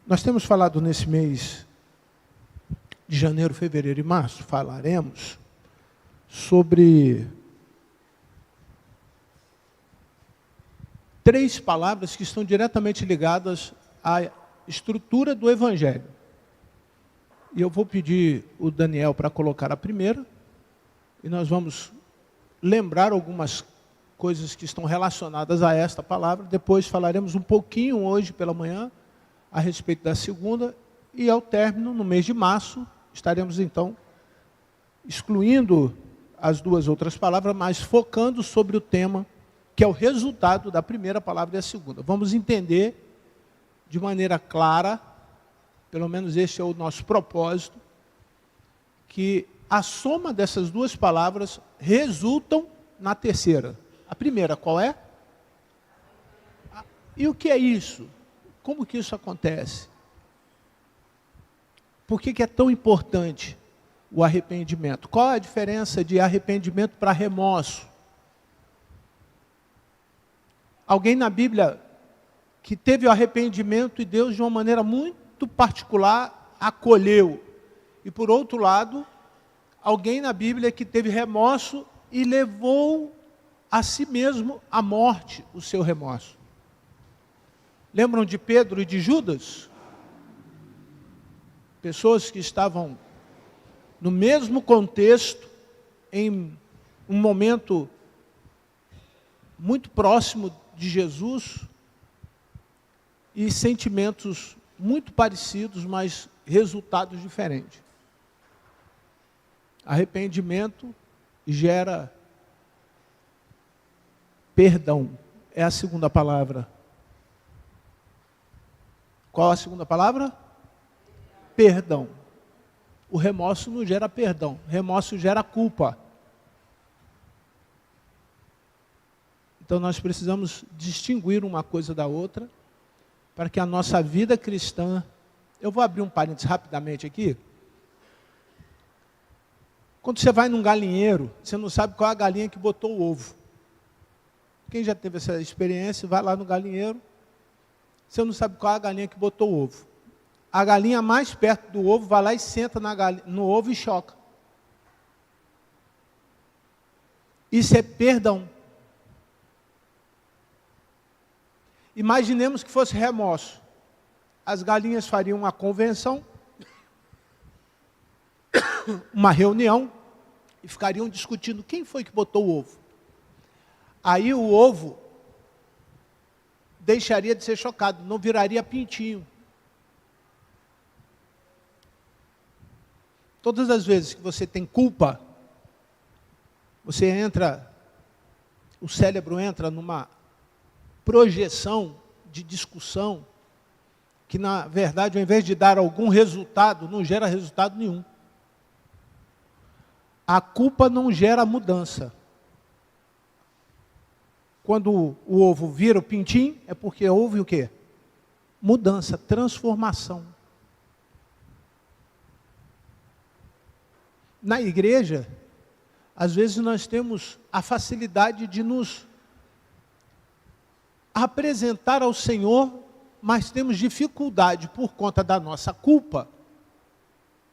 Nós temos falado nesse mês de janeiro, fevereiro e março, falaremos sobre 3 palavras que estão diretamente ligadas à estrutura do Evangelho. E eu vou pedir o Daniel para colocar a primeira, e nós vamos lembrar algumas coisas que estão relacionadas a esta palavra. Depois falaremos um pouquinho hoje pela manhã a respeito da segunda, e ao término, no mês de março, estaremos então excluindo as 2 outras palavras, mas focando sobre o tema que é o resultado da primeira palavra e da segunda. Vamos entender de maneira clara, pelo menos este é o nosso propósito, que a soma dessas 2 palavras resultam na terceira. A primeira qual é? E o que é isso? Como que isso acontece? Por que é tão importante o arrependimento? Qual a diferença de arrependimento para remorso? Alguém na Bíblia que teve o arrependimento e Deus, de uma maneira muito particular, acolheu. E, por outro lado, alguém na Bíblia que teve remorso e levou a si mesmo à morte o seu remorso. Lembram de Pedro e de Judas? Pessoas que estavam no mesmo contexto, em um momento muito próximo de Jesus, e sentimentos muito parecidos, mas resultados diferentes. Arrependimento gera perdão. É a segunda palavra. Qual a segunda palavra? Perdão. O remorso não gera perdão. Remorso gera culpa. Então nós precisamos distinguir uma coisa da outra, para que a nossa vida cristã... Eu vou abrir um parênteses rapidamente aqui. Quando você vai num galinheiro, você não sabe qual é a galinha que botou o ovo. Quem já teve essa experiência, vai lá no galinheiro, você não sabe qual é a galinha que botou o ovo. A galinha mais perto do ovo vai lá e senta no ovo e choca. Isso é perdão. Imaginemos que fosse remorso. As galinhas fariam uma convenção, uma reunião, e ficariam discutindo quem foi que botou o ovo. Aí o ovo deixaria de ser chocado, não viraria pintinho. Todas as vezes que você tem culpa, você entra, o cérebro entra numa projeção de discussão, que na verdade, ao invés de dar algum resultado, não gera resultado nenhum. A culpa não gera mudança. Quando o ovo vira o pintinho, é porque houve o quê? Mudança, transformação. Na igreja, às vezes nós temos a facilidade de nos apresentar ao Senhor, mas temos dificuldade por conta da nossa culpa,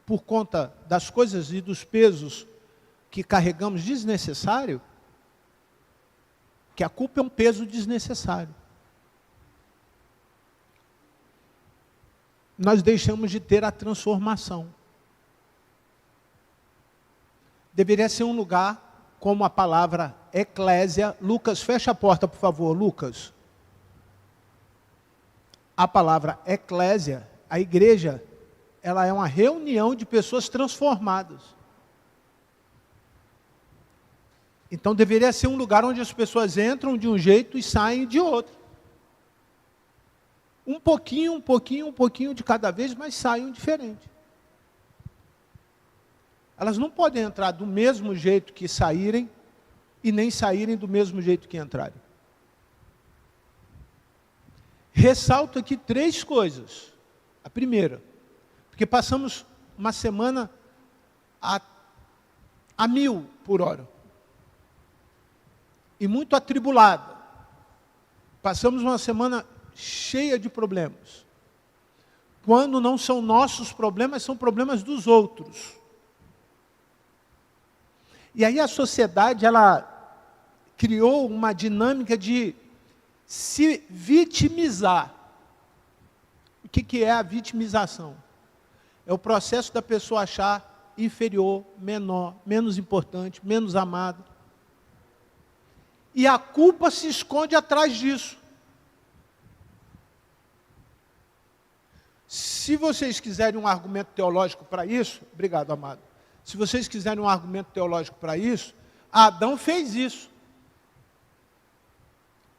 por conta das coisas e dos pesos que carregamos desnecessário, que a culpa é um peso desnecessário. Nós deixamos de ter a transformação. Deveria ser um lugar como a palavra eclésia. Lucas, fecha a porta, por favor, Lucas. A palavra eclésia, a igreja, ela é uma reunião de pessoas transformadas. Então deveria ser um lugar onde as pessoas entram de um jeito e saem de outro. Um pouquinho de cada vez, mas saem diferente. Elas não podem entrar do mesmo jeito que saírem e nem saírem do mesmo jeito que entrarem. Ressalto aqui 3 coisas. A primeira, porque passamos uma semana a 1000 por hora. E muito atribulada. Passamos uma semana cheia de problemas. quando não são nossos problemas, são problemas dos outros. E aí a sociedade, ela criou uma dinâmica de se vitimizar. O que é a vitimização? É o processo da pessoa achar inferior, menor, menos importante, menos amado. E a culpa se esconde atrás disso. Se vocês quiserem um argumento teológico para isso, obrigado, amado. Se vocês quiserem um argumento teológico para isso, Adão fez isso.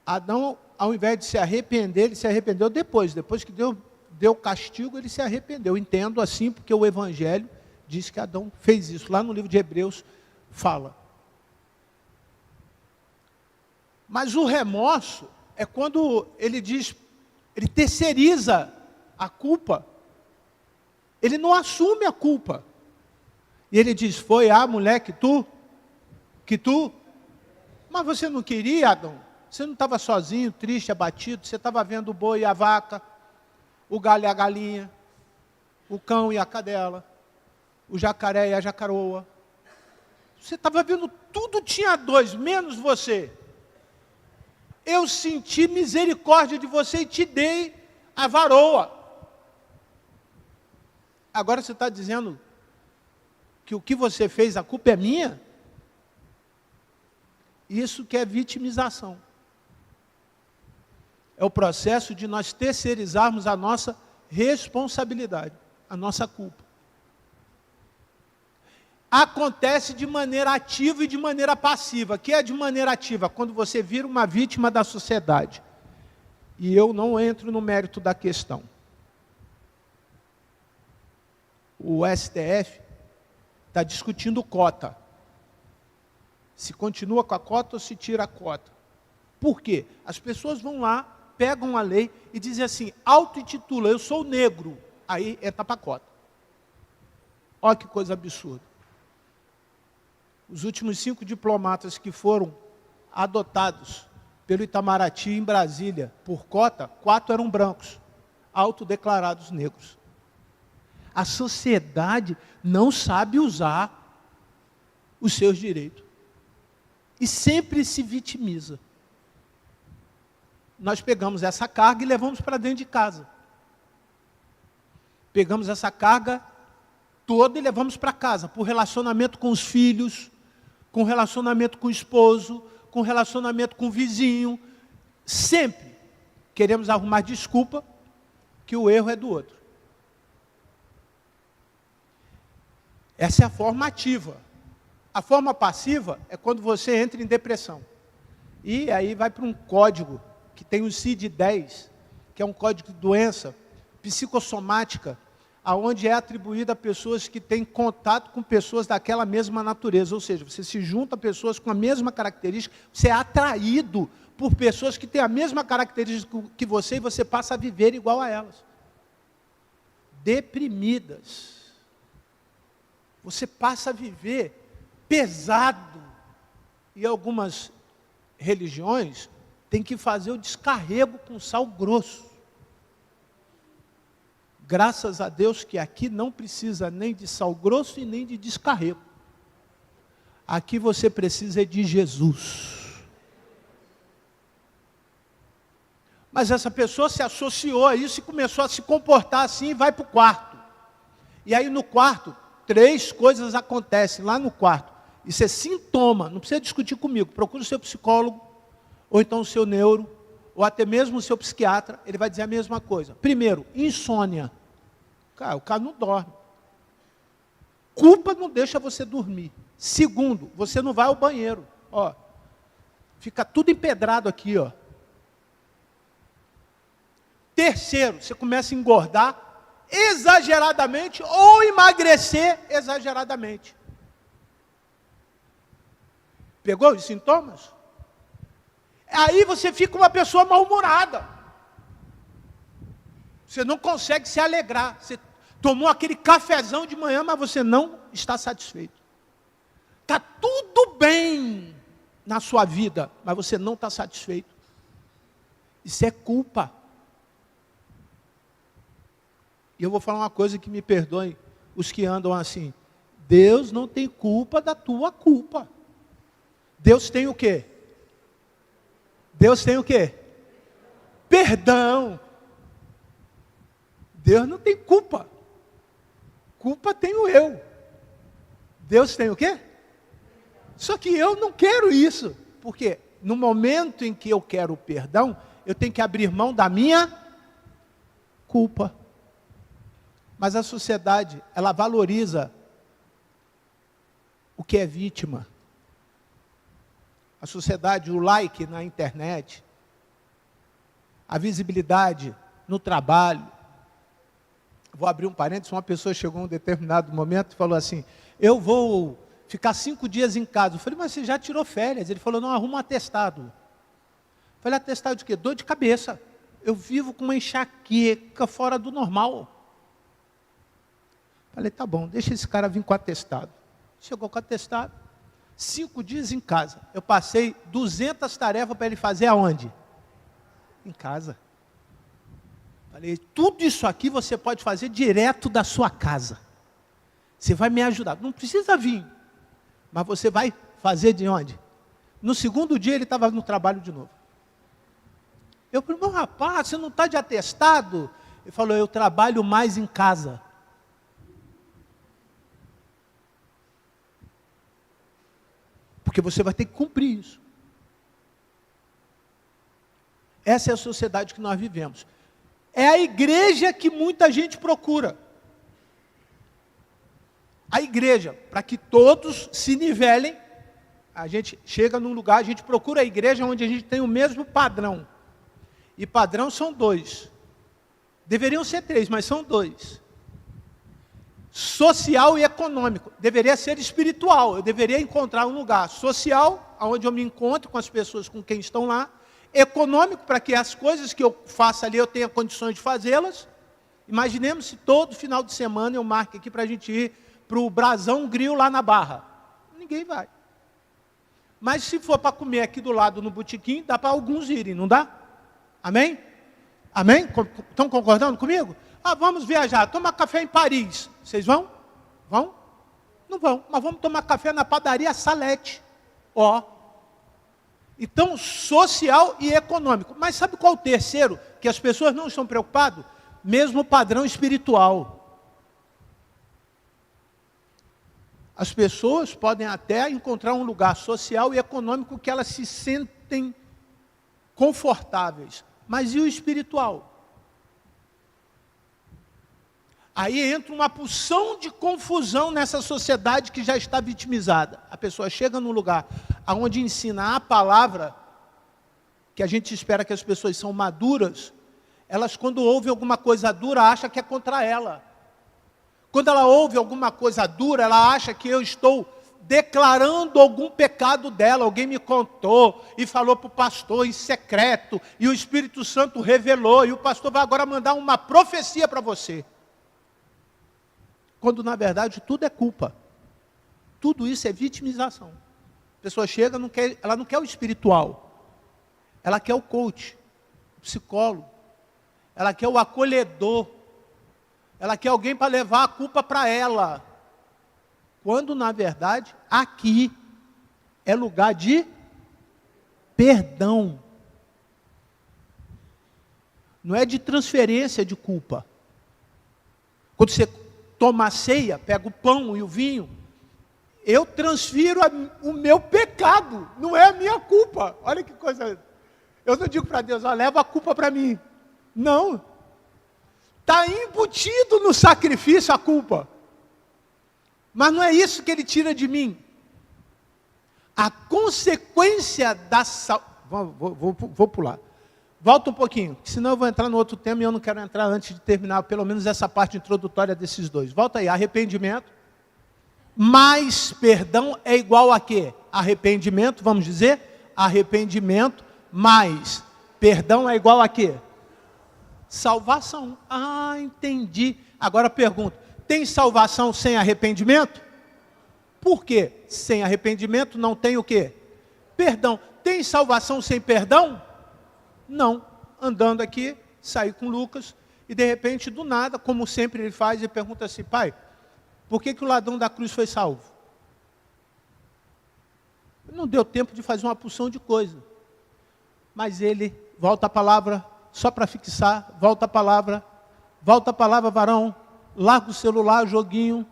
Adão, ao invés de se arrepender, ele se arrependeu depois que Deus deu castigo, ele se arrependeu. Entendo assim, porque o Evangelho diz que Adão fez isso. Lá no livro de Hebreus fala. Mas o remorso é quando ele diz, ele terceiriza a culpa. Ele não assume a culpa. E ele diz, foi a mulher que tu? Mas você não queria, Adão? Você não estava sozinho, triste, abatido? Você estava vendo o boi e a vaca, o galho e a galinha, o cão e a cadela, o jacaré e a jacaroa. Você estava vendo tudo, tinha dois, menos você. Eu senti misericórdia de você e te dei a varoa. Agora você está dizendo que o que você fez, a culpa é minha? Isso que é vitimização. É o processo de nós terceirizarmos a nossa responsabilidade, a nossa culpa. Acontece de maneira ativa e de maneira passiva. O que é de maneira ativa? Quando você vira uma vítima da sociedade. E eu não entro no mérito da questão. O STF está discutindo cota. Se continua com a cota ou se tira a cota. Por quê? As pessoas vão lá, pegam a lei e dizem assim, auto-intitula, eu sou negro. Aí entra para a cota. Olha que coisa absurda. Os últimos 5 diplomatas que foram adotados pelo Itamaraty em Brasília por cota, 4 eram brancos, autodeclarados negros. A sociedade não sabe usar os seus direitos. E sempre se vitimiza. Nós pegamos essa carga e levamos para dentro de casa. Pegamos essa carga toda e levamos para casa, por relacionamento com os filhos, com relacionamento com o esposo, com relacionamento com o vizinho. Sempre queremos arrumar desculpa que o erro é do outro. Essa é a forma ativa. A forma passiva é quando você entra em depressão. E aí vai para um código, que tem o CID-10, que é um código de doença psicossomática, aonde é atribuída a pessoas que têm contato com pessoas daquela mesma natureza. Ou seja, você se junta a pessoas com a mesma característica, você é atraído por pessoas que têm a mesma característica que você e você passa a viver igual a elas. Deprimidas. Você passa a viver pesado. E algumas religiões têm que fazer o descarrego com sal grosso. Graças a Deus que aqui não precisa nem de sal grosso e nem de descarrego. Aqui você precisa de Jesus. Mas essa pessoa se associou a isso e começou a se comportar assim e vai para o quarto. E aí no quarto, 3 coisas acontecem lá no quarto. Isso é sintoma, não precisa discutir comigo. Procure o seu psicólogo, ou então o seu neuro, ou até mesmo o seu psiquiatra, ele vai dizer a mesma coisa. Primeiro, insônia. Cara, o cara não dorme. Culpa não deixa você dormir. Segundo, você não vai ao banheiro. Ó, fica tudo empedrado aqui, ó. Terceiro, você começa a engordar exageradamente ou emagrecer exageradamente. Pegou os sintomas? Aí você fica uma pessoa mal-humorada. Você não consegue se alegrar. Você tomou aquele cafezão de manhã, mas você não está satisfeito. Está tudo bem na sua vida, mas você não está satisfeito. Isso é culpa. E eu vou falar uma coisa que me perdoem os que andam assim. Deus não tem culpa da tua culpa. Deus tem o quê? Deus tem o quê? Perdão. Deus não tem culpa. Culpa tenho eu. Deus tem o quê? Só que eu não quero isso. Porque no momento em que eu quero perdão, eu tenho que abrir mão da minha culpa. Mas a sociedade, ela valoriza o que é vítima. A sociedade, o like na internet, a visibilidade no trabalho. Vou abrir um parênteses, uma pessoa chegou em um determinado momento e falou assim, eu vou ficar 5 dias em casa. Eu falei, mas você já tirou férias? Ele falou, não, arruma um atestado. Eu falei, atestado de quê? Dor de cabeça. Eu vivo com uma enxaqueca fora do normal. Eu falei, tá bom, deixa esse cara vir com atestado. Chegou com atestado. 5 dias em casa. Eu passei 200 tarefas para ele fazer aonde? Em casa. Falei, tudo isso aqui você pode fazer direto da sua casa. Você vai me ajudar. Não precisa vir. Mas você vai fazer de onde? No segundo dia ele estava no trabalho de novo. Eu falei, meu rapaz, você não está de atestado? Ele falou, eu trabalho mais em casa. Porque você vai ter que cumprir isso. Essa é a sociedade que nós vivemos. É a igreja que muita gente procura. A igreja, para que todos se nivelem, a gente chega num lugar, a gente procura a igreja onde a gente tem o mesmo padrão. E padrão são 2. Deveriam ser 3, mas são 2. Social e econômico. Deveria ser espiritual. Eu deveria encontrar um lugar social, onde eu me encontro com as pessoas com quem estão lá. Econômico, para que as coisas que eu faço ali, eu tenha condições de fazê-las. Imaginemos se todo final de semana eu marque aqui para a gente ir para o Brasão Grill lá na Barra. Ninguém vai. Mas se for para comer aqui do lado no botequim, dá para alguns irem, não dá? Amém? Amém? Estão concordando comigo? Ah, vamos viajar, tomar café em Paris. Vocês vão? Vão? Não vão, mas vamos tomar café na padaria Salete. Ó. Então, social e econômico. Mas sabe qual o terceiro? Que as pessoas não estão preocupadas? Mesmo padrão espiritual. As pessoas podem até encontrar um lugar social e econômico que elas se sentem confortáveis. Mas e o espiritual? Aí entra uma porção de confusão nessa sociedade que já está vitimizada. A pessoa chega num lugar onde ensina a palavra, que a gente espera que as pessoas são maduras, elas quando ouvem alguma coisa dura, acham que é contra ela. Quando ela ouve alguma coisa dura, ela acha que eu estou declarando algum pecado dela. Alguém me contou e falou para o pastor em secreto, e o Espírito Santo revelou, e o pastor vai agora mandar uma profecia para você. Quando, na verdade, tudo é culpa. Tudo isso é vitimização. A pessoa chega, ela não quer o espiritual. Ela quer o coach, o psicólogo. Ela quer o acolhedor. Ela quer alguém para levar a culpa para ela. Quando, na verdade, aqui é lugar de perdão. Não é de transferência de culpa. Quando você toma a ceia, pega o pão e o vinho, eu transfiro o meu pecado, não é a minha culpa. Olha que coisa. Eu não digo para Deus, leva a culpa para mim. Não. Está embutido no sacrifício a culpa. Mas não é isso que ele tira de mim. A consequência da vou pular. Volta um pouquinho, senão eu vou entrar no outro tema e eu não quero entrar antes de terminar, pelo menos essa parte introdutória desses 2. Volta aí, arrependimento. Mais perdão é igual a quê? Arrependimento, vamos dizer? Arrependimento mais perdão é igual a quê? Salvação. Ah, entendi. Agora pergunto, tem salvação sem arrependimento? Por quê? Sem arrependimento não tem o quê? Perdão. Tem salvação sem perdão? Não. Andando aqui, saí com Lucas, e de repente, do nada, como sempre ele faz, ele pergunta assim: pai, por que o ladrão da cruz foi salvo? Não deu tempo de fazer uma porção de coisa. Mas ele volta a palavra, só para fixar, volta a palavra, varão, larga o celular, joguinho,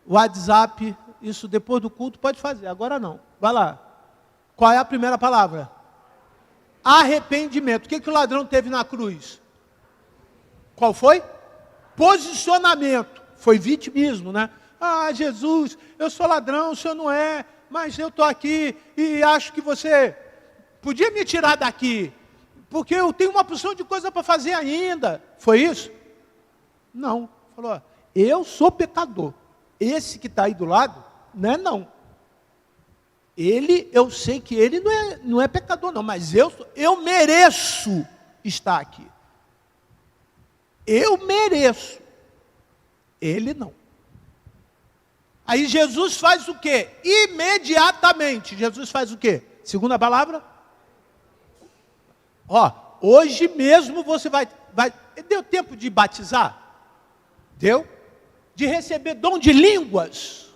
WhatsApp, isso depois do culto pode fazer, agora não. Vai lá. Qual é a primeira palavra? Arrependimento. O que o ladrão teve na cruz? Qual foi? Posicionamento. Foi vitimismo, né? Ah, Jesus, eu sou ladrão, o senhor não é, mas eu estou aqui e acho que você podia me tirar daqui, porque eu tenho uma porção de coisa para fazer ainda. Foi isso? Não. Falou, eu sou pecador. Esse que está aí do lado, não. Ele, eu sei que ele não é pecador não, mas eu mereço estar aqui. Eu mereço. Ele não. Aí Jesus faz o quê? Imediatamente. Jesus faz o quê? Segunda palavra? Hoje mesmo você vai... Deu tempo de batizar? Deu? De receber dom de línguas?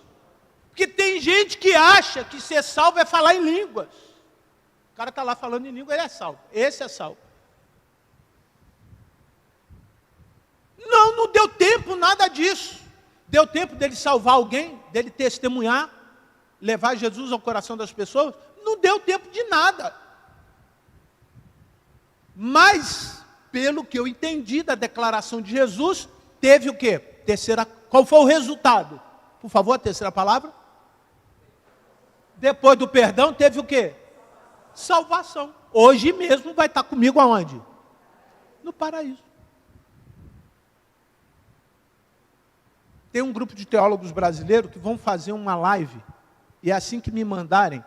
Porque tem gente que acha que ser salvo é falar em línguas. O cara está lá falando em língua, ele é salvo. Esse é salvo. Não deu tempo nada disso. Deu tempo dele salvar alguém, dele testemunhar, levar Jesus ao coração das pessoas? Não deu tempo de nada. Mas, pelo que eu entendi da declaração de Jesus, teve o quê? Qual foi o resultado? Por favor, a terceira palavra. Depois do perdão, teve o quê? Salvação. Hoje mesmo vai estar comigo aonde? No paraíso. Tem um grupo de teólogos brasileiros que vão fazer uma live, e é assim que me mandarem,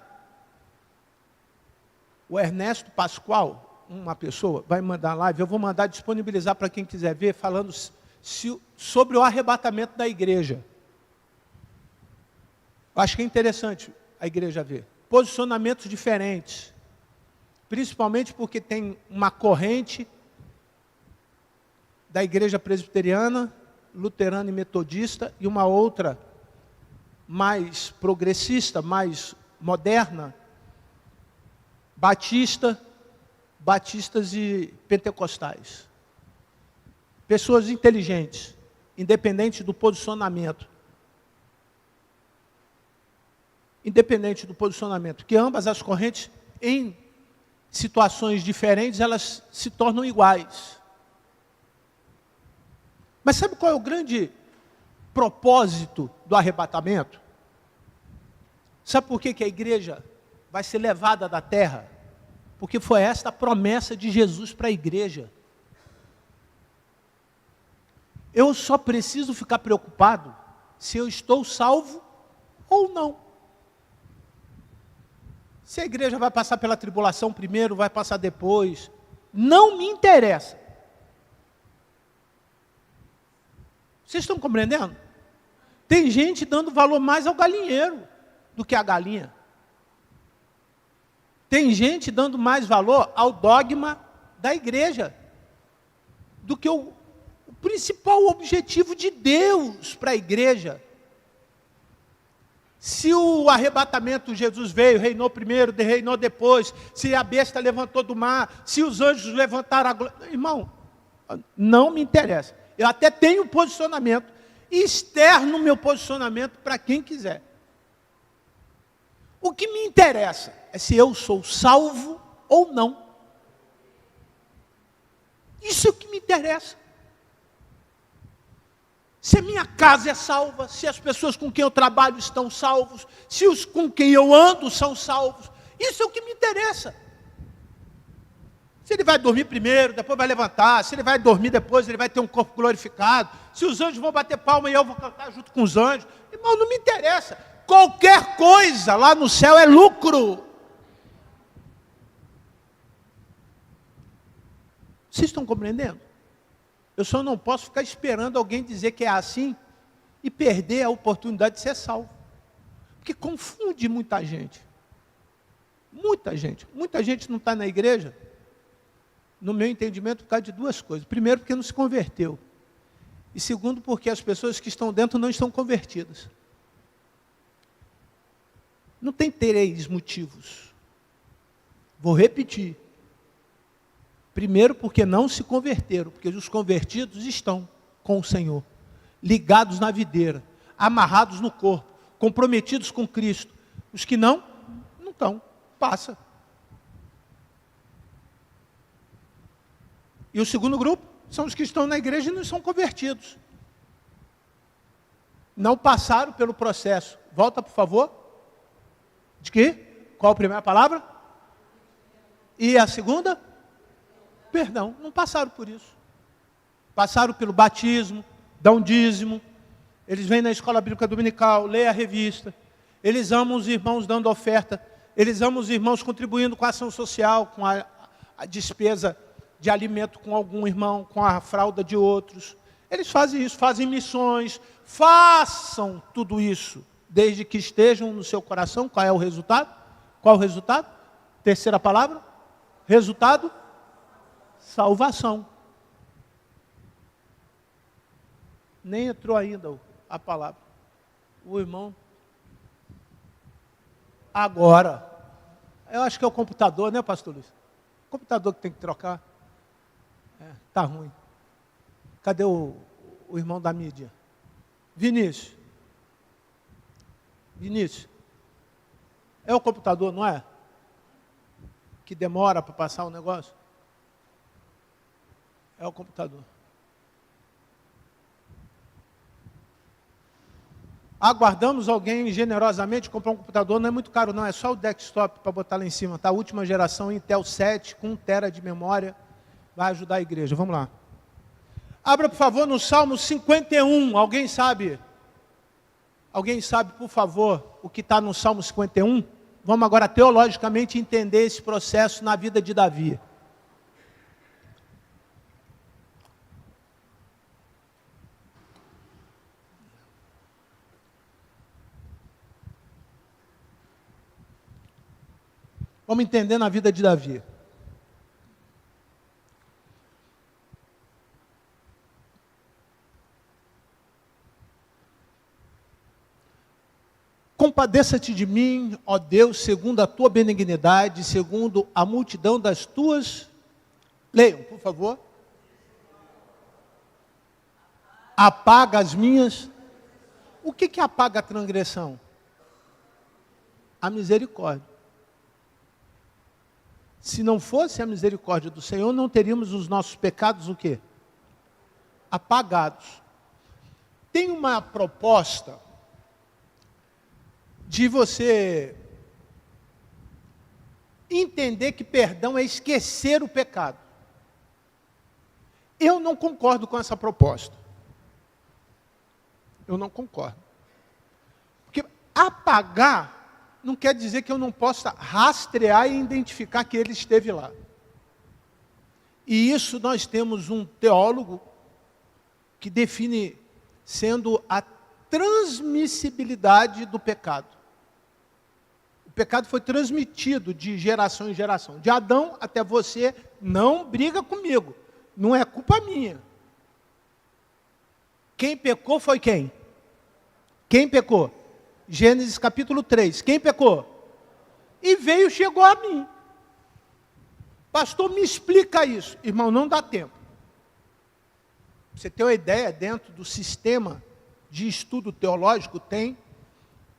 o Ernesto Pascoal, uma pessoa, vai mandar live, eu vou mandar disponibilizar para quem quiser ver, falando sobre o arrebatamento da igreja. Eu acho que é interessante a igreja ver. Posicionamentos diferentes, principalmente porque tem uma corrente da igreja presbiteriana, luterana e metodista, e uma outra mais progressista, mais moderna, batistas e pentecostais. Pessoas inteligentes, independente do posicionamento. Independente do posicionamento, que ambas as correntes, em situações diferentes, elas se tornam iguais. Mas sabe qual é o grande propósito do arrebatamento? Sabe por que a igreja vai ser levada da terra? Porque foi esta a promessa de Jesus para a igreja. Eu só preciso ficar preocupado se eu estou salvo ou não. Se a igreja vai passar pela tribulação primeiro, vai passar depois, não me interessa. Vocês estão compreendendo? Tem gente dando valor mais ao galinheiro do que à galinha. Tem gente dando mais valor ao dogma da igreja do que o principal objetivo de Deus para a igreja. Se o arrebatamento, Jesus veio, reinou primeiro, reinou depois, se a besta levantou do mar, se os anjos levantaram a glória, irmão, não me interessa. Eu até tenho posicionamento, externo meu posicionamento para quem quiser. O que me interessa é se eu sou salvo ou não. Isso é o que me interessa. Se a minha casa é salva, se as pessoas com quem eu trabalho estão salvos, se os com quem eu ando são salvos, isso é o que me interessa. Se ele vai dormir primeiro, depois vai levantar, se ele vai dormir depois, ele vai ter um corpo glorificado, se os anjos vão bater palma e eu vou cantar junto com os anjos, irmão, não me interessa. Qualquer coisa lá no céu é lucro. Vocês estão compreendendo? Eu só não posso ficar esperando alguém dizer que é assim e perder a oportunidade de ser salvo. Porque confunde muita gente. Muita gente. Muita gente não está na igreja no meu entendimento, por causa de duas coisas. Primeiro, porque não se converteu. E segundo, porque as pessoas que estão dentro não estão convertidas. Não tem três motivos. Vou repetir. Primeiro, porque não se converteram, porque os convertidos estão com o Senhor, ligados na videira, amarrados no corpo, comprometidos com Cristo. Os que não estão. Passa. E o segundo grupo são os que estão na igreja e não são convertidos. Não passaram pelo processo. Volta, por favor. De quê? Qual a primeira palavra? E a segunda? Perdão. Não passaram por isso. Passaram pelo batismo, dão dízimo. Eles vêm na escola bíblica dominical, lêem a revista. Eles amam os irmãos dando oferta. Eles amam os irmãos contribuindo com a ação social, com a despesa de alimento com algum irmão, com a fralda de outros. Eles fazem isso, fazem missões. Façam tudo isso, desde que estejam no seu coração. Qual é o resultado? Qual é o resultado? Terceira palavra? Resultado? Salvação. Nem entrou ainda a palavra. O irmão. Agora. Eu acho que é o computador, né, pastor Luiz? O computador que tem que trocar. Tá ruim. Cadê o irmão da mídia? Vinícius. Vinícius. É o computador, não é? Que demora para passar o negócio? É o computador. Aguardamos alguém generosamente comprar um computador, não é muito caro não, é só o desktop para botar lá em cima, tá? Última geração Intel 7 com 1 TB de memória, vai ajudar a igreja. Vamos lá. Abra, por favor, no Salmo 51. Alguém sabe? Alguém sabe, por favor, o que está no Salmo 51? Vamos agora teologicamente entender esse processo na vida de Davi. Vamos entender na vida de Davi. Compadeça-te de mim, ó Deus, segundo a tua benignidade, segundo a multidão das tuas... Leiam, por favor. Apaga as minhas... O que apaga a transgressão? A misericórdia. Se não fosse a misericórdia do Senhor, não teríamos os nossos pecados o quê? Apagados. Tem uma proposta de você entender que perdão é esquecer o pecado. Eu não concordo com essa proposta. Eu não concordo. Porque apagar não quer dizer que eu não possa rastrear e identificar que ele esteve lá. E isso nós temos um teólogo que define sendo a transmissibilidade do pecado. O pecado foi transmitido de geração em geração. De Adão até você, não briga comigo. Não é culpa minha. Quem pecou foi quem? Quem pecou? Gênesis capítulo 3. Quem pecou? E veio, chegou a mim. Pastor, me explica isso. Irmão, não dá tempo. Pra você ter uma ideia, dentro do sistema de estudo teológico, tem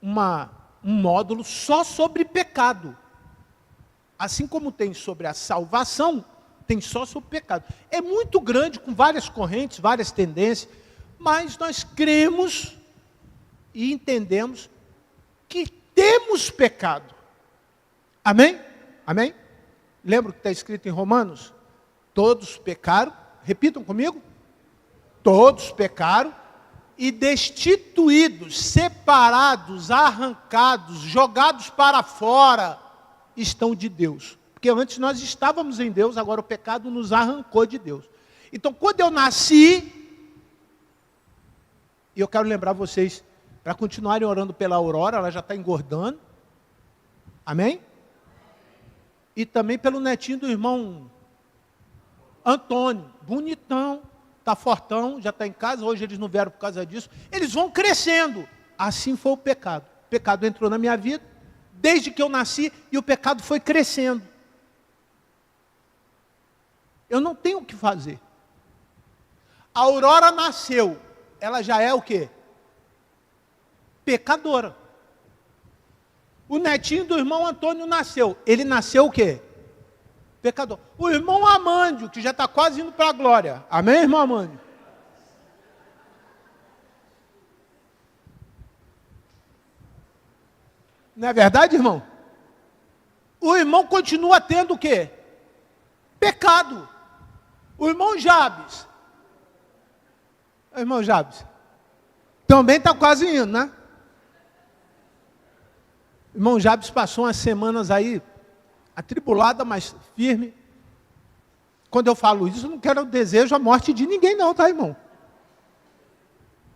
um módulo só sobre pecado. Assim como tem sobre a salvação, tem só sobre pecado. É muito grande, com várias correntes, várias tendências, mas nós cremos e entendemos que temos pecado. Amém? Amém? Lembra o que está escrito em Romanos? Todos pecaram, repitam comigo. Todos pecaram e destituídos, separados, arrancados, jogados para fora, estão de Deus. Porque antes nós estávamos em Deus, agora o pecado nos arrancou de Deus. Então, quando eu nasci, e eu quero lembrar vocês, para continuarem orando pela Aurora, ela já está engordando. Amém? E também pelo netinho do irmão Antônio, bonitão, está fortão, já está em casa, hoje eles não vieram por causa disso. Eles vão crescendo. Assim foi o pecado. O pecado entrou na minha vida, desde que eu nasci, e o pecado foi crescendo. Eu não tenho o que fazer. A Aurora nasceu, ela já é o quê? Pecadora. O netinho do irmão Antônio nasceu, ele nasceu o quê? Pecador. O irmão Amândio, que já está quase indo para a glória. Amém, irmão Amândio? Não é verdade, irmão? O irmão continua tendo o quê? Pecado. O irmão Jabes. O irmão Jabes. Também está quase indo, né? O irmão Jabes passou umas semanas aí, atribulada, mas firme. Quando eu falo isso, eu não quero desejo a morte de ninguém não, tá, irmão?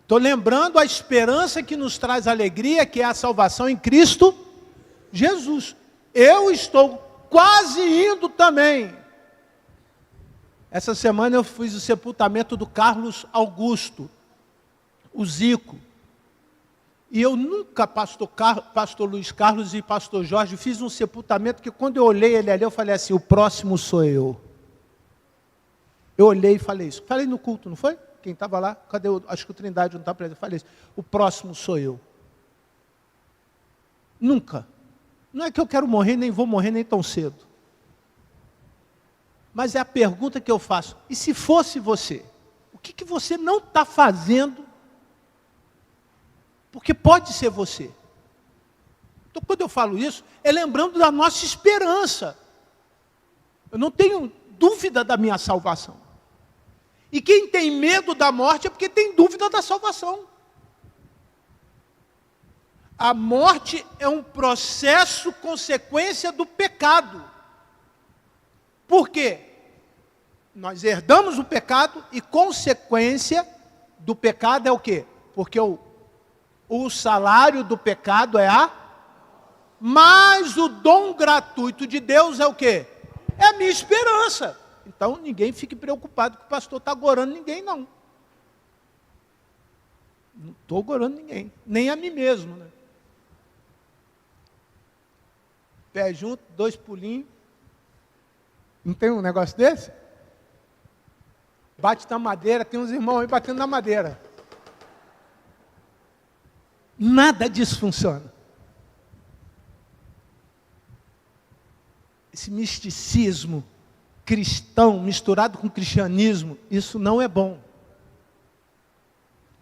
Estou lembrando a esperança que nos traz alegria, que é a salvação em Cristo Jesus. Eu estou quase indo também. Essa semana eu fiz o sepultamento do Carlos Augusto, o Zico. E eu nunca, pastor Luiz Carlos e pastor Jorge, fiz um sepultamento que quando eu olhei ele ali, eu falei assim, o próximo sou eu. Eu olhei e falei isso. Falei no culto, não foi? Quem estava lá? Cadê? Acho que o Trindade não está presente. Eu falei isso. O próximo sou eu. Nunca. Não é que eu quero morrer, nem vou morrer nem tão cedo. Mas é a pergunta que eu faço. E se fosse você? O que você não está fazendo? Porque pode ser você. Então, quando eu falo isso, é lembrando da nossa esperança. Eu não tenho dúvida da minha salvação. E quem tem medo da morte é porque tem dúvida da salvação. A morte é um processo, consequência do pecado. Por quê? Nós herdamos o pecado e consequência do pecado é o quê? Porque o salário do pecado é mas o dom gratuito de Deus é o quê? É a minha esperança. Então, ninguém fique preocupado que o pastor está agorando ninguém, não. Não estou agorando ninguém. Nem a mim mesmo, né? Pé junto, 2 pulinhos. Não tem um negócio desse? Bate na madeira, tem uns irmãos aí batendo na madeira. Nada disso funciona. Esse misticismo cristão misturado com cristianismo, isso não é bom.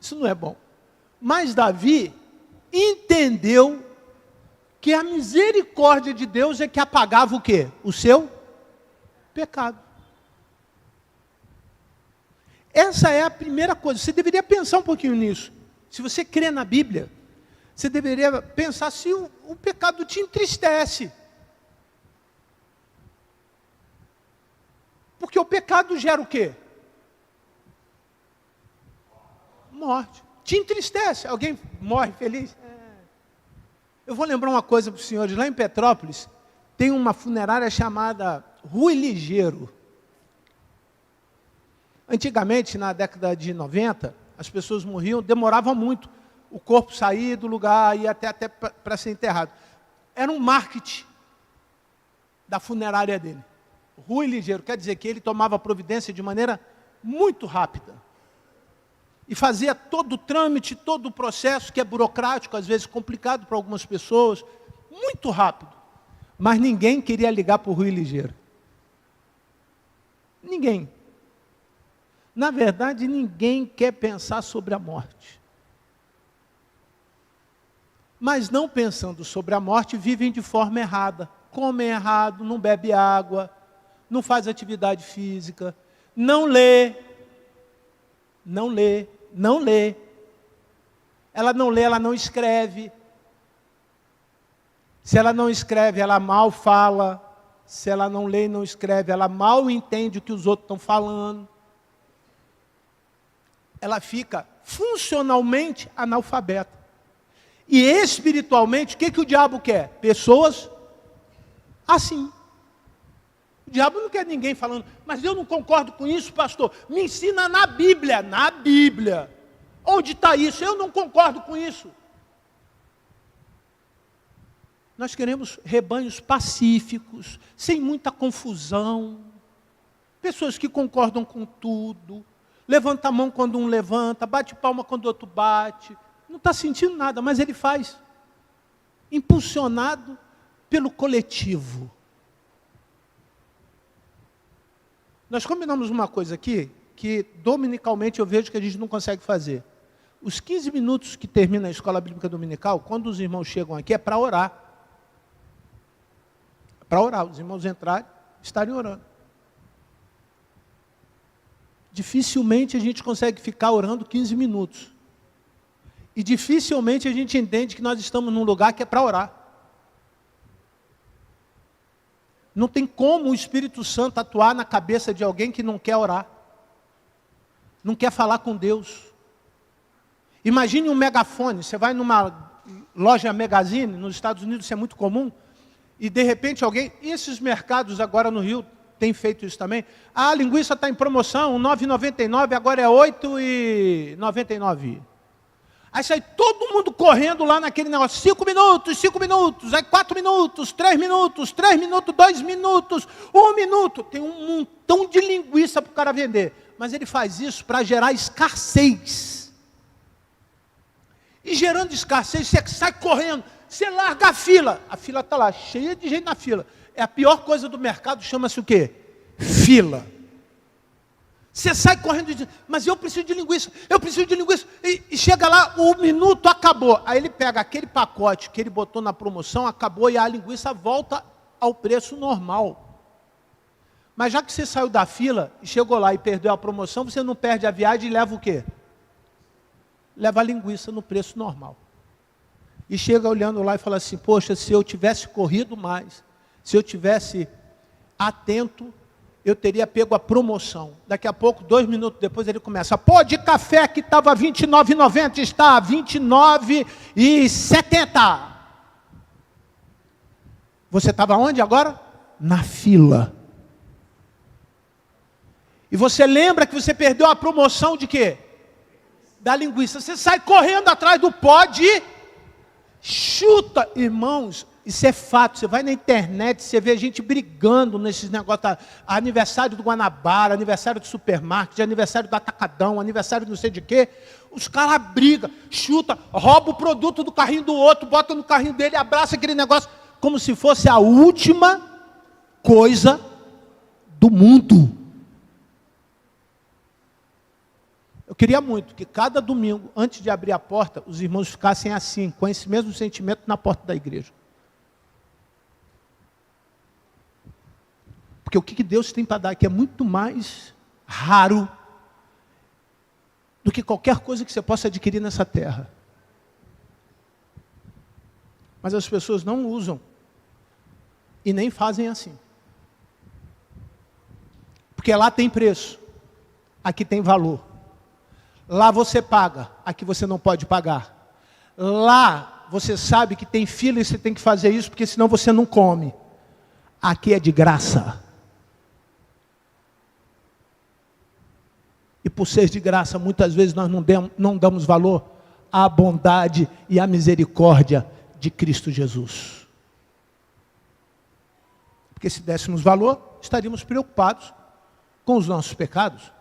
Isso não é bom. Mas Davi entendeu que a misericórdia de Deus é que apagava o quê? O seu pecado. Essa é a primeira coisa. Você deveria pensar um pouquinho nisso. Se você crê na Bíblia, você deveria pensar se o pecado te entristece. Porque o pecado gera o quê? Morte. Te entristece. Alguém morre feliz? Eu vou lembrar uma coisa para os senhores. Lá em Petrópolis, tem uma funerária chamada Rui Ligeiro. Antigamente, na década de 90, as pessoas morriam, demorava muito. O corpo saía do lugar, ia até para ser enterrado. Era um marketing da funerária dele. Rui Ligeiro, quer dizer que ele tomava providência de maneira muito rápida. E fazia todo o trâmite, todo o processo, que é burocrático, às vezes complicado para algumas pessoas, muito rápido. Mas ninguém queria ligar para o Rui Ligeiro. Ninguém. Na verdade, ninguém quer pensar sobre a morte. Mas não pensando sobre a morte, vivem de forma errada. Comem errado, não bebe água, não faz atividade física, não lê. Não lê. Ela não lê, ela não escreve. Se ela não escreve, ela mal fala. Se ela não lê e não escreve, ela mal entende o que os outros estão falando. Ela fica funcionalmente analfabeta. E espiritualmente, o que o diabo quer? Pessoas assim. O diabo não quer ninguém falando, mas eu não concordo com isso, pastor. Me ensina na Bíblia. Na Bíblia. Onde está isso? Eu não concordo com isso. Nós queremos rebanhos pacíficos, sem muita confusão. Pessoas que concordam com tudo. Levanta a mão quando um levanta, bate palma quando o outro bate. Não está sentindo nada, mas ele faz. Impulsionado pelo coletivo. Nós combinamos uma coisa aqui, que dominicalmente eu vejo que a gente não consegue fazer. Os 15 minutos que termina a escola bíblica dominical, quando os irmãos chegam aqui, é para orar. Para orar, os irmãos entrarem, estarem orando. Dificilmente a gente consegue ficar orando 15 minutos. E dificilmente a gente entende que nós estamos num lugar que é para orar. Não tem como o Espírito Santo atuar na cabeça de alguém que não quer orar. Não quer falar com Deus. Imagine um megafone, você vai numa loja Magazine, nos Estados Unidos isso é muito comum, e de repente alguém, e esses mercados agora no Rio têm feito isso também, a linguiça está em promoção, R$ 9,99, agora é R$ 8,99. Aí sai todo mundo correndo lá naquele negócio, 5 minutos, aí 4 minutos, 3 minutos, 2 minutos, 1 minuto. Tem um montão de linguiça para o cara vender. Mas ele faz isso para gerar escassez. E gerando escassez, você sai correndo, você larga a fila está lá, cheia de gente na fila. É a pior coisa do mercado, chama-se o quê? Fila. Você sai correndo e diz, mas eu preciso de linguiça, e chega lá, o minuto acabou. Aí ele pega aquele pacote que ele botou na promoção, acabou, e a linguiça volta ao preço normal. Mas já que você saiu da fila, e chegou lá e perdeu a promoção, você não perde a viagem e leva o quê? Leva a linguiça no preço normal. E chega olhando lá e fala assim, poxa, se eu tivesse corrido mais, se eu tivesse atento, eu teria pego a promoção. Daqui a pouco, 2 minutos depois, ele começa, pó de café que estava R$ 29,90, está R$ 29,70. Você estava onde agora? Na fila. E você lembra que você perdeu a promoção de quê? Da linguiça. Você sai correndo atrás do pó de chuta. Irmãos, isso é fato. Você vai na internet, você vê gente brigando nesses negócios. Aniversário do Guanabara, aniversário do supermarket, aniversário do Atacadão, aniversário não sei de quê. Os caras brigam, chuta, rouba o produto do carrinho do outro, bota no carrinho dele, abraça aquele negócio, como se fosse a última coisa do mundo. Eu queria muito que cada domingo, antes de abrir a porta, os irmãos ficassem assim, com esse mesmo sentimento na porta da igreja. Porque o que Deus tem para dar aqui é muito mais raro do que qualquer coisa que você possa adquirir nessa terra. Mas as pessoas não usam e nem fazem assim. Porque lá tem preço, aqui tem valor. Lá você paga, aqui você não pode pagar. Lá você sabe que tem fila e você tem que fazer isso, porque senão você não come. Aqui é de graça. E por ser de graça, muitas vezes nós não damos valor à bondade e à misericórdia de Cristo Jesus. Porque se dessemos valor, estaríamos preocupados com os nossos pecados.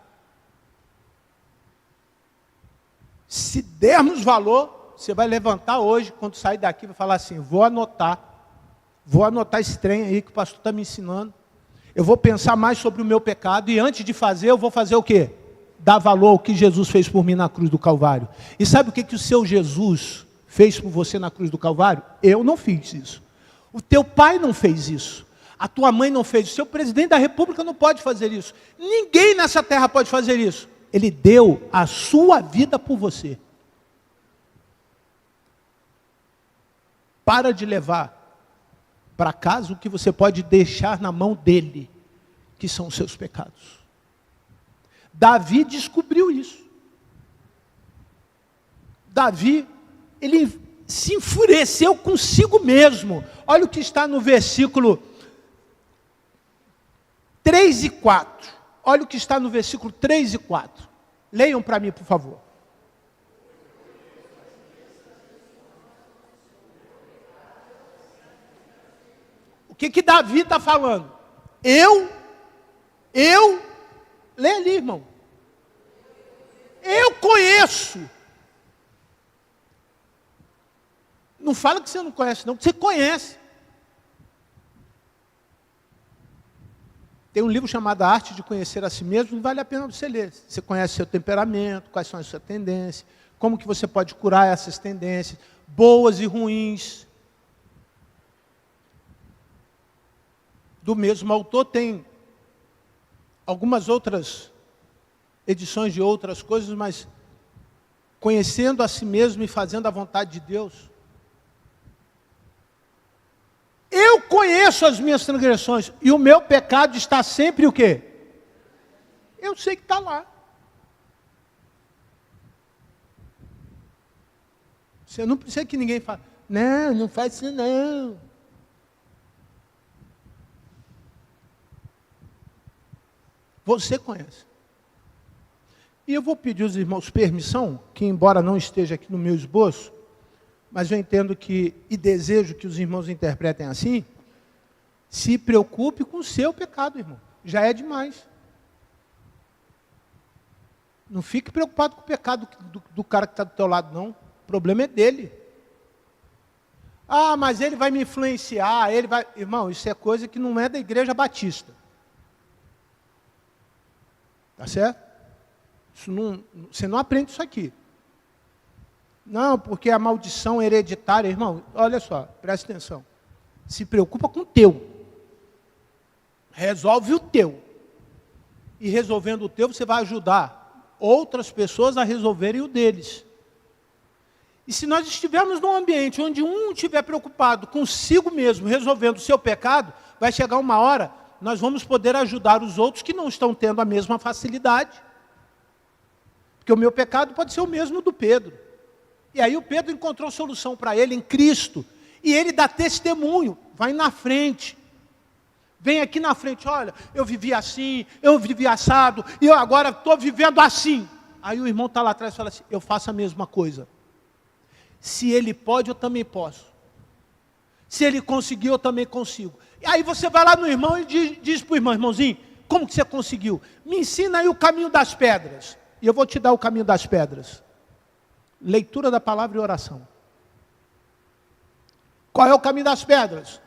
Se dermos valor, você vai levantar hoje, quando sair daqui, vai falar assim, vou anotar esse trem aí que o pastor está me ensinando, eu vou pensar mais sobre o meu pecado, e antes de fazer, eu vou fazer o quê? Dar valor ao que Jesus fez por mim na cruz do Calvário. E sabe o que o seu Jesus fez por você na cruz do Calvário? Eu não fiz isso. O teu pai não fez isso. A tua mãe não fez isso. O seu presidente da república não pode fazer isso. Ninguém nessa terra pode fazer isso. Ele deu a sua vida por você. Para de levar para casa o que você pode deixar na mão dele, que são os seus pecados. Davi descobriu isso. Davi, ele se enfureceu consigo mesmo. Olha o que está no versículo 3 e 4. Olha o que está no versículo 3 e 4. Leiam para mim, por favor. O que Davi está falando? Lê ali, irmão. Eu conheço. Não fala que você não conhece, não, que você conhece. Tem um livro chamado A Arte de Conhecer a Si Mesmo, vale a pena você ler. Você conhece seu temperamento, quais são as suas tendências, como que você pode curar essas tendências, boas e ruins. Do mesmo autor tem algumas outras edições de outras coisas, mas conhecendo a si mesmo e fazendo a vontade de Deus. Eu conheço as minhas transgressões e o meu pecado está sempre o quê? Eu sei que está lá. Você não precisa que ninguém fale, não faz isso não. Você conhece. E eu vou pedir aos irmãos permissão, que embora não esteja aqui no meu esboço, mas eu entendo que, e desejo que os irmãos interpretem assim, se preocupe com o seu pecado, irmão. Já é demais. Não fique preocupado com o pecado do cara que está do teu lado, não. O problema é dele. Ah, mas ele vai me influenciar, ele vai... Irmão, isso é coisa que não é da Igreja Batista. Tá certo? Isso não, você não aprende isso aqui. Não, porque a maldição hereditária, irmão, olha só, presta atenção. Se preocupa com o teu. Resolve o teu. E resolvendo o teu, você vai ajudar outras pessoas a resolverem o deles. E se nós estivermos num ambiente onde um estiver preocupado consigo mesmo, resolvendo o seu pecado, vai chegar uma hora, nós vamos poder ajudar os outros que não estão tendo a mesma facilidade. Porque o meu pecado pode ser o mesmo do Pedro. E aí o Pedro encontrou solução para ele em Cristo. E ele dá testemunho, vai na frente. Vem aqui na frente, olha, eu vivi assim, eu vivi assado, e eu agora estou vivendo assim. Aí o irmão está lá atrás e fala assim, eu faço a mesma coisa. Se ele pode, eu também posso. Se ele conseguiu, eu também consigo. E aí você vai lá no irmão e diz para o irmão, irmãozinho, como que você conseguiu? Me ensina aí o caminho das pedras. E eu vou te dar o caminho das pedras. Leitura da palavra e oração. Qual é o caminho das pedras?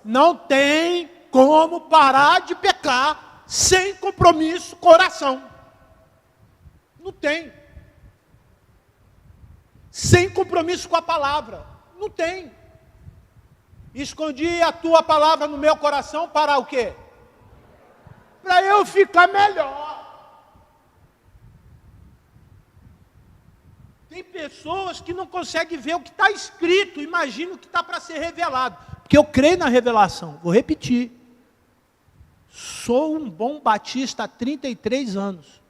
Não tem como parar de pecar sem compromisso com oração. Não tem. Sem compromisso com a palavra. Não tem. Escondi a tua palavra no meu coração para o quê? Para eu ficar melhor. Tem pessoas que não conseguem ver o que está escrito, imagina o que está para ser revelado. Porque eu creio na revelação. Vou repetir. Sou um bom batista há 33 anos.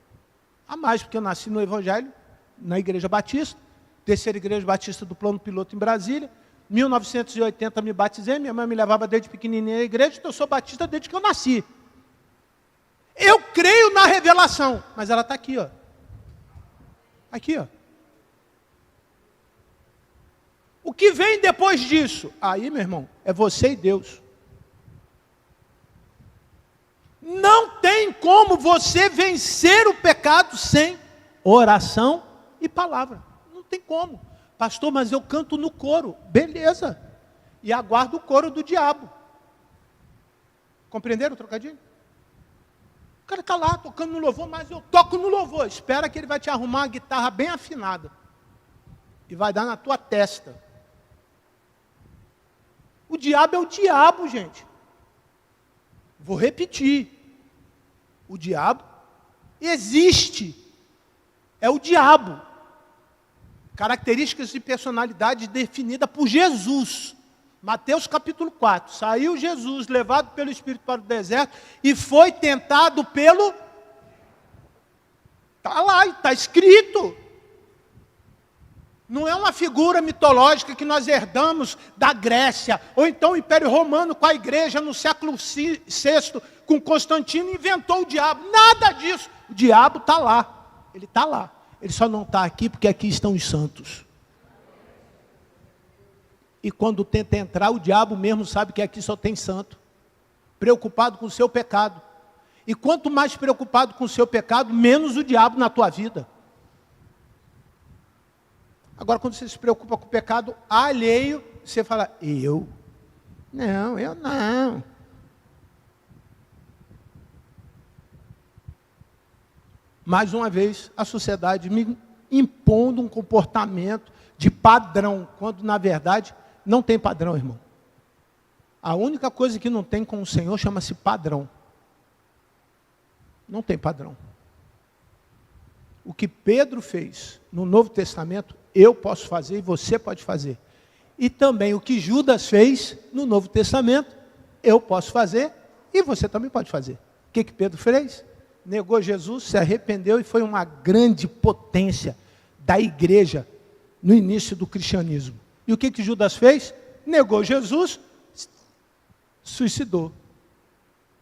A mais, porque eu nasci no Evangelho, na Igreja Batista, terceira Igreja Batista do Plano Piloto em Brasília. 1980 me batizei, minha mãe me levava desde pequenininha à igreja, então eu sou batista desde que eu nasci. Eu creio na revelação, mas ela está aqui, ó. Aqui, ó. O que vem depois disso? Aí, meu irmão, é você e Deus. Não tem como você vencer o pecado sem oração e palavra. Não tem como. Pastor, mas eu canto no coro. Beleza. E aguardo o coro do diabo. Compreenderam o trocadilho? O cara está lá tocando no louvor, mas eu toco no louvor. Espera que ele vai te arrumar uma guitarra bem afinada. E vai dar na tua testa. O diabo é o diabo, gente. Vou repetir. O diabo existe. É o diabo. Características de personalidade definida por Jesus. Mateus capítulo 4. Saiu Jesus, levado pelo Espírito para o deserto, e foi tentado pelo... Está lá, está escrito. Não é uma figura mitológica que nós herdamos da Grécia, ou então o Império Romano com a igreja no século VI, com Constantino, inventou o diabo. Nada disso. O diabo está lá. Ele está lá. Ele só não está aqui porque aqui estão os santos. E quando tenta entrar, o diabo mesmo sabe que aqui só tem santo. Preocupado com o seu pecado. E quanto mais preocupado com o seu pecado, menos o diabo na tua vida. Agora, quando você se preocupa com o pecado alheio, você fala, eu? Não, eu não. Mais uma vez, a sociedade me impondo um comportamento de padrão, quando, na verdade, não tem padrão, irmão. A única coisa que não tem com o Senhor chama-se padrão. Não tem padrão. O que Pedro fez no Novo Testamento, eu posso fazer e você pode fazer. E também o que Judas fez no Novo Testamento, eu posso fazer e você também pode fazer. O que Pedro fez? Negou Jesus, se arrependeu e foi uma grande potência da igreja no início do cristianismo. E o que Judas fez? Negou Jesus, suicidou.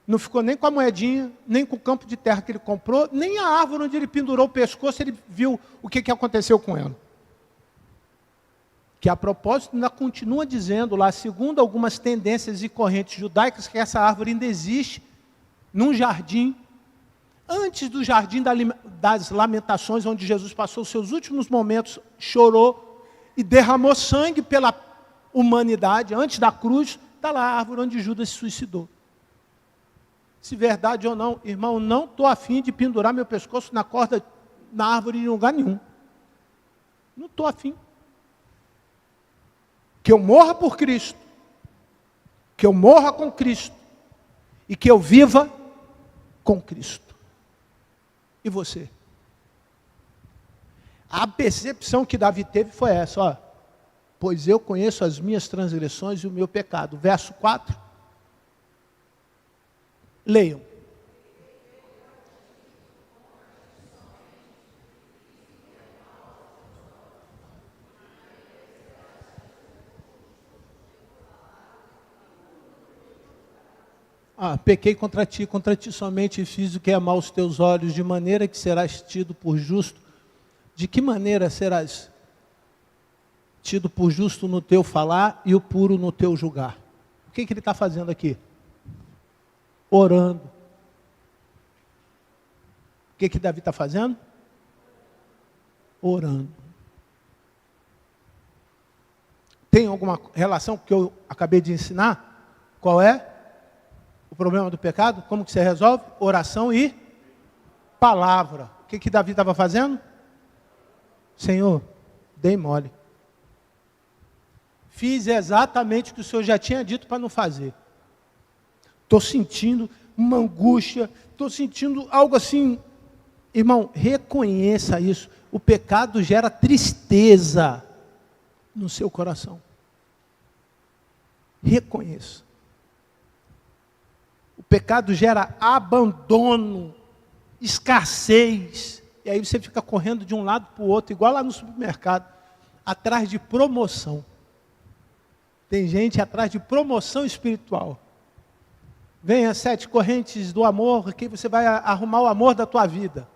Não ficou nem com a moedinha, nem com o campo de terra que ele comprou, nem a árvore onde ele pendurou o pescoço, ele viu o que aconteceu com ela. Que a propósito ainda continua dizendo lá, segundo algumas tendências e correntes judaicas, que essa árvore ainda existe num jardim, antes do jardim das lamentações, onde Jesus passou os seus últimos momentos, chorou e derramou sangue pela humanidade, antes da cruz, está lá a árvore onde Judas se suicidou. Se verdade ou não, irmão, não estou afim de pendurar meu pescoço na corda, na árvore em lugar nenhum. Não estou afim. Que eu morra por Cristo, que eu morra com Cristo, e que eu viva com Cristo. E você? A percepção que Davi teve foi essa, ó. Pois eu conheço as minhas transgressões e o meu pecado. Verso 4. Leiam. Pequei contra ti somente fiz o que é mal aos teus olhos, de maneira que serás tido por justo. De que maneira serás tido por justo no teu falar e o puro no teu julgar? O que ele está fazendo aqui? Orando. O que Davi está fazendo? Orando. Tem alguma relação com o que eu acabei de ensinar? Qual é? O problema do pecado? Como que você resolve? Oração e palavra. O que Davi estava fazendo? Senhor, dei mole. Fiz exatamente o que o Senhor já tinha dito para não fazer. Estou sentindo uma angústia, estou sentindo algo assim. Irmão, reconheça isso. O pecado gera tristeza no seu coração. Reconheça. O pecado gera abandono, escassez. E aí você fica correndo de um lado para o outro, igual lá no supermercado, atrás de promoção. Tem gente atrás de promoção espiritual. Venha 7 correntes do amor, que você vai arrumar o amor da tua vida.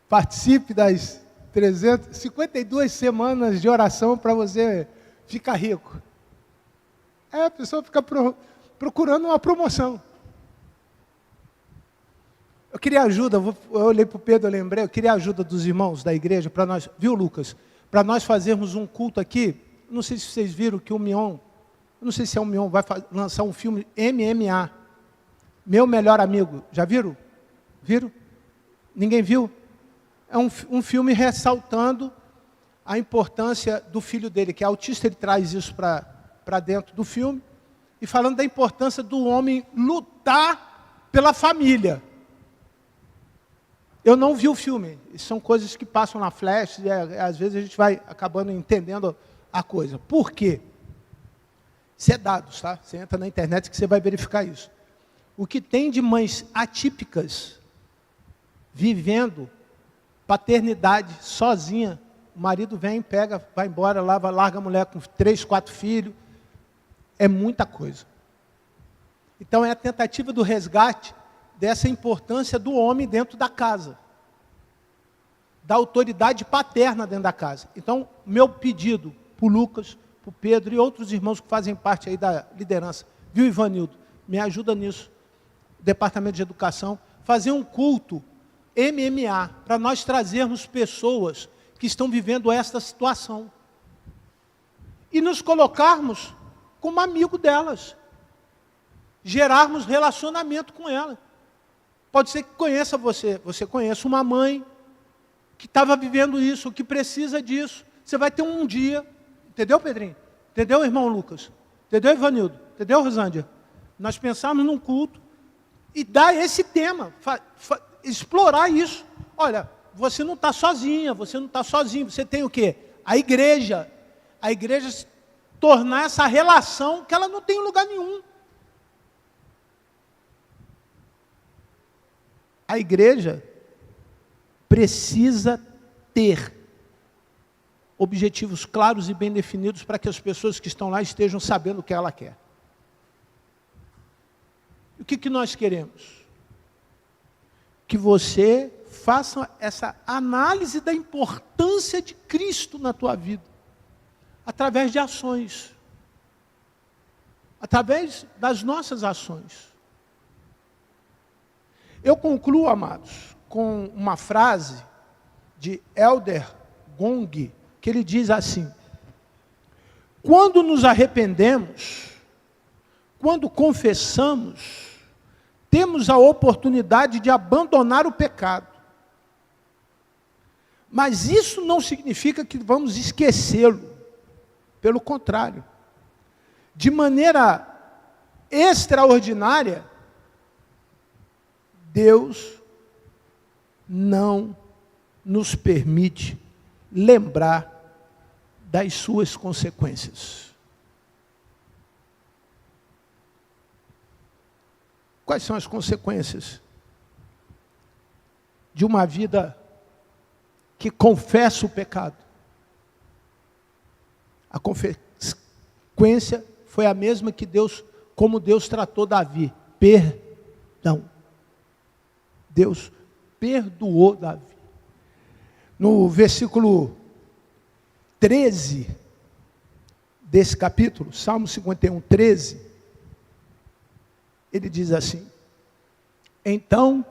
Participe das 352 semanas de oração para você ficar rico. A pessoa fica procurando uma promoção. Eu queria ajuda, eu olhei para o Pedro, eu lembrei, eu queria ajuda dos irmãos da igreja, para nós, viu Lucas? Para nós fazermos um culto aqui. Não sei se vocês viram que o Mion, não sei se é o Mion, vai lançar um filme MMA, Meu Melhor Amigo. Já viram? Viram? Ninguém viu? É um filme ressaltando a importância do filho dele, que é autista, ele traz isso para dentro do filme, e falando da importância do homem lutar pela família. Eu não vi o filme, são coisas que passam na flash, e às vezes a gente vai acabando entendendo a coisa. Por quê? Isso é dados, tá? Você entra na internet que você vai verificar isso. O que tem de mães atípicas vivendo paternidade sozinha. O marido vem, pega, vai embora, larga a mulher com 3, 4 filhos. É muita coisa. Então é a tentativa do resgate dessa importância do homem dentro da casa. Da autoridade paterna dentro da casa. Então, meu pedido para o Lucas, para o Pedro e outros irmãos que fazem parte aí da liderança, viu, Ivanildo? Me ajuda nisso. Departamento de Educação, fazer um culto MMA, para nós trazermos pessoas que estão vivendo esta situação. E nos colocarmos como amigo delas. Gerarmos relacionamento com ela. Pode ser que conheça você conheça uma mãe que estava vivendo isso, que precisa disso. Você vai ter um dia, entendeu, Pedrinho? Entendeu, irmão Lucas? Entendeu, Ivanildo? Entendeu, Rosângela? Nós pensamos num culto e dar esse tema, explorar isso. Olha, você não está sozinha, você não está sozinho, você tem o quê? A igreja tornar essa relação que ela não tem em lugar nenhum. A igreja precisa ter objetivos claros e bem definidos para que as pessoas que estão lá estejam sabendo o que ela quer. O que nós queremos? Que você faça essa análise da importância de Cristo na tua vida, através de ações, através das nossas ações. Eu concluo, amados, com uma frase de Elder Gong, que ele diz assim: quando nos arrependemos, quando confessamos, temos a oportunidade de abandonar o pecado. Mas isso não significa que vamos esquecê-lo. Pelo contrário. De maneira extraordinária, Deus não nos permite lembrar das suas consequências. Quais são as consequências de uma vida que confessa o pecado? A consequência foi a mesma que como Deus tratou Davi: perdão. Deus perdoou Davi. No versículo 13 desse capítulo, Salmo 51, 13, ele diz assim: então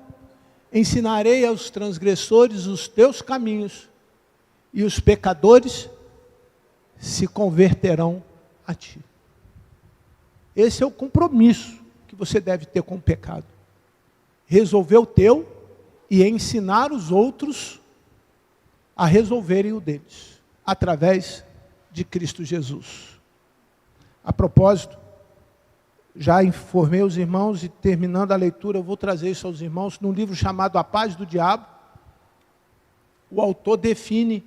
ensinarei aos transgressores os teus caminhos, e os pecadores se converterão a ti. Esse é o compromisso que você deve ter com o pecado. Resolver o teu e ensinar os outros a resolverem o deles, através de Cristo Jesus. A propósito, já informei os irmãos e terminando a leitura, eu vou trazer isso aos irmãos, num livro chamado A Paz do Diabo, o autor define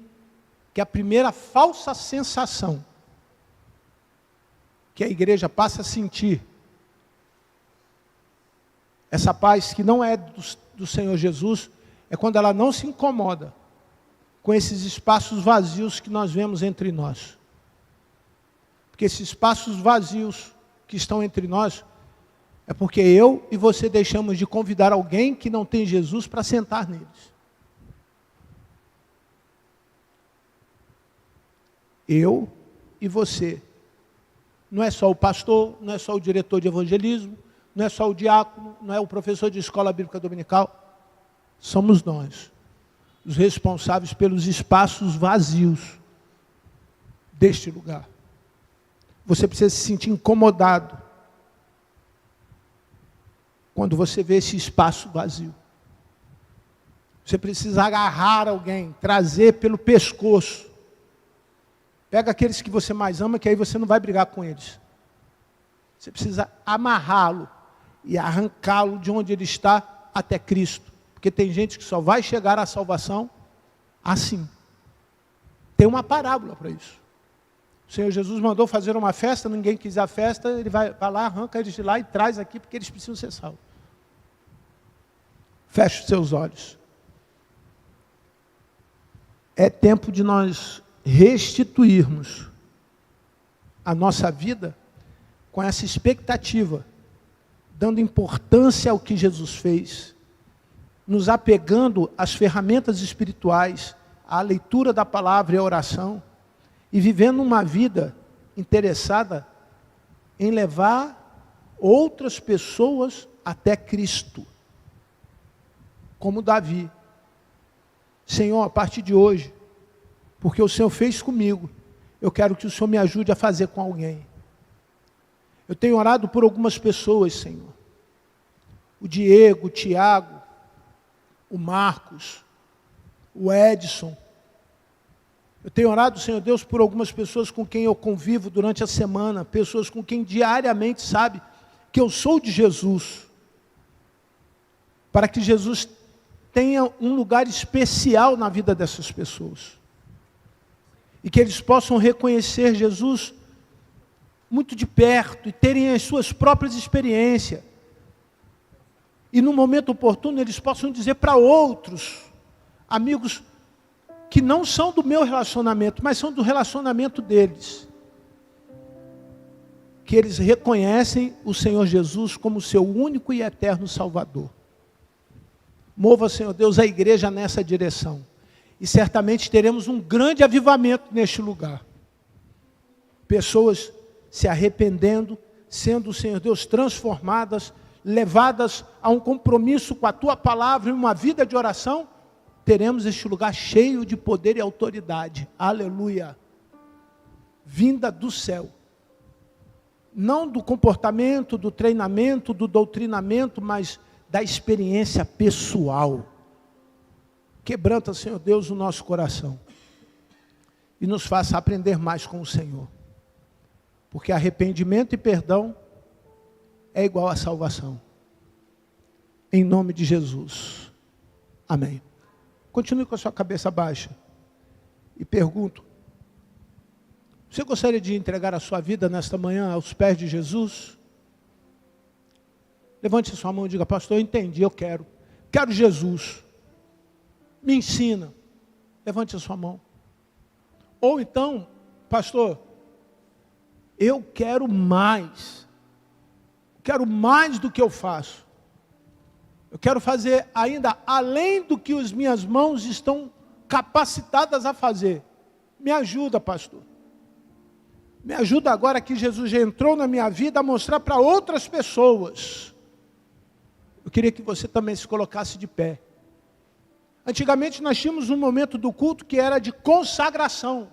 que a primeira falsa sensação que a igreja passa a sentir, essa paz que não é do Senhor Jesus, é quando ela não se incomoda com esses espaços vazios que nós vemos entre nós. Porque esses espaços vazios que estão entre nós, é porque eu e você deixamos de convidar alguém que não tem Jesus para sentar neles. Eu e você. Não é só o pastor, não é só o diretor de evangelismo, não é só o diácono, não é o professor de escola bíblica dominical. Somos nós, os responsáveis pelos espaços vazios deste lugar. Você precisa se sentir incomodado quando você vê esse espaço vazio. Você precisa agarrar alguém, trazer pelo pescoço. Pega aqueles que você mais ama, que aí você não vai brigar com eles. Você precisa amarrá-lo e arrancá-lo de onde ele está até Cristo. Porque tem gente que só vai chegar à salvação assim. Tem uma parábola para isso. O Senhor Jesus mandou fazer uma festa, ninguém quis a festa, ele vai lá, arranca eles de lá e traz aqui, porque eles precisam ser salvos. Feche os seus olhos. É tempo de nós restituirmos a nossa vida com essa expectativa, dando importância ao que Jesus fez, nos apegando às ferramentas espirituais, à leitura da palavra e à oração, e vivendo uma vida interessada em levar outras pessoas até Cristo. Como Davi. Senhor, a partir de hoje, porque o Senhor fez comigo, eu quero que o Senhor me ajude a fazer com alguém. Eu tenho orado por algumas pessoas, Senhor. O Diego, o Tiago, o Marcos, o Edson. Eu tenho orado, Senhor Deus, por algumas pessoas com quem eu convivo durante a semana, pessoas com quem diariamente sabe que eu sou de Jesus, para que Jesus tenha um lugar especial na vida dessas pessoas, e que eles possam reconhecer Jesus muito de perto, e terem as suas próprias experiências, e no momento oportuno eles possam dizer para outros, amigos, que não são do meu relacionamento, mas são do relacionamento deles, que eles reconhecem o Senhor Jesus como seu único e eterno Salvador. Mova, Senhor Deus, a igreja nessa direção, e certamente teremos um grande avivamento neste lugar. Pessoas se arrependendo, sendo, Senhor Deus, transformadas, levadas a um compromisso com a Tua palavra e uma vida de oração. Teremos este lugar cheio de poder e autoridade, aleluia, vinda do céu, não do comportamento, do treinamento, do doutrinamento, mas da experiência pessoal. Quebranta, Senhor Deus, o nosso coração, e nos faça aprender mais com o Senhor, porque arrependimento e perdão é igual a salvação, em nome de Jesus, amém. Continue com a sua cabeça baixa, e pergunto, você gostaria de entregar a sua vida nesta manhã aos pés de Jesus? Levante a sua mão e diga, pastor, eu entendi, eu quero Jesus, me ensina. Levante a sua mão. Ou então, pastor, eu quero mais do que eu faço, eu quero fazer ainda além do que as minhas mãos estão capacitadas a fazer. Me ajuda, pastor. Me ajuda agora que Jesus já entrou na minha vida a mostrar para outras pessoas. Eu queria que você também se colocasse de pé. Antigamente nós tínhamos um momento do culto que era de consagração,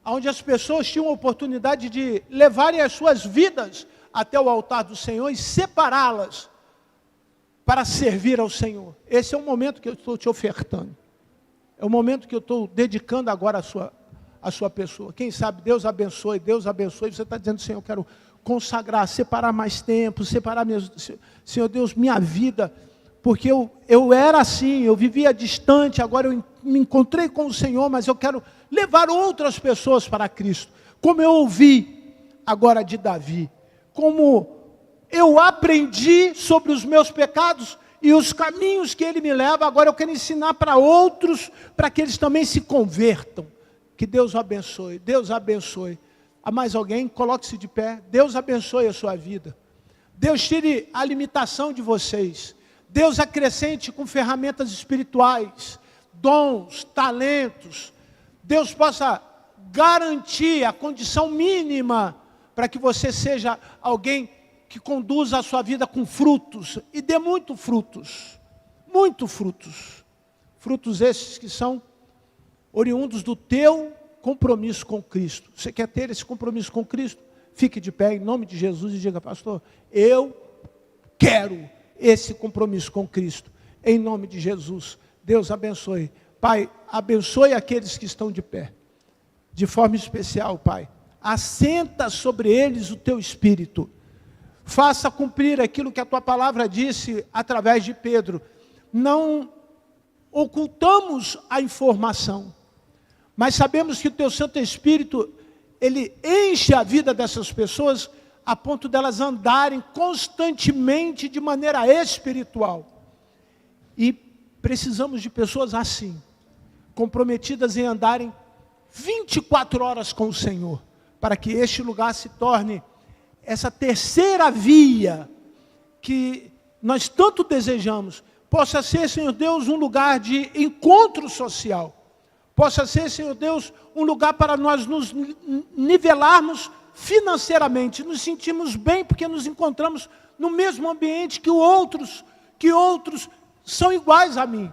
onde as pessoas tinham a oportunidade de levarem as suas vidas até o altar do Senhor e separá-las para servir ao Senhor. Esse é o momento que eu estou te ofertando. É o momento que eu estou dedicando agora a sua pessoa. Quem sabe Deus abençoe, você está dizendo, Senhor, eu quero consagrar, separar mais tempo, Senhor Deus, minha vida, porque eu era assim, eu vivia distante, agora eu me encontrei com o Senhor, mas eu quero levar outras pessoas para Cristo, como eu ouvi agora de Davi, como eu aprendi sobre os meus pecados e os caminhos que Ele me leva, agora eu quero ensinar para outros, para que eles também se convertam. Que Deus o abençoe, Deus abençoe. Há mais alguém? Coloque-se de pé. Deus abençoe a sua vida. Deus tire a limitação de vocês. Deus acrescente com ferramentas espirituais, dons, talentos. Deus possa garantir a condição mínima para que você seja alguém que conduza a sua vida com frutos, e dê muitos frutos, frutos esses que são oriundos do teu compromisso com Cristo. Você quer ter esse compromisso com Cristo? Fique de pé em nome de Jesus e diga, pastor, eu quero esse compromisso com Cristo, em nome de Jesus. Deus abençoe. Pai, abençoe aqueles que estão de pé, de forma especial, Pai. Assenta sobre eles o teu Espírito. Faça cumprir aquilo que a tua palavra disse através de Pedro. Não ocultamos a informação, mas sabemos que o teu Santo Espírito, ele enche a vida dessas pessoas a ponto delas andarem constantemente de maneira espiritual. E precisamos de pessoas assim, comprometidas em andarem 24 horas com o Senhor, para que este lugar se torne essa terceira via que nós tanto desejamos, possa ser, Senhor Deus, um lugar de encontro social, possa ser, Senhor Deus, um lugar para nós nos nivelarmos financeiramente, nos sentimos bem porque nos encontramos no mesmo ambiente que outros são iguais a mim,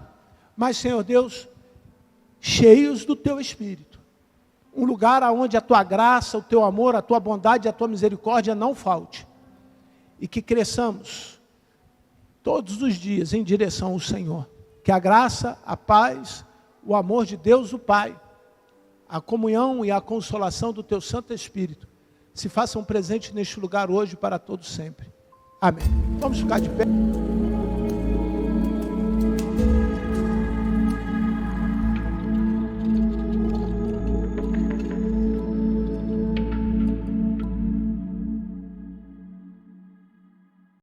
mas, Senhor Deus, cheios do Teu Espírito, um lugar onde a Tua graça, o Teu amor, a Tua bondade e a Tua misericórdia não falte, e que cresçamos todos os dias em direção ao Senhor, que a graça, a paz, o amor de Deus o Pai, a comunhão e a consolação do Teu Santo Espírito, se façam presentes neste lugar hoje para todos sempre. Amém. Vamos ficar de pé.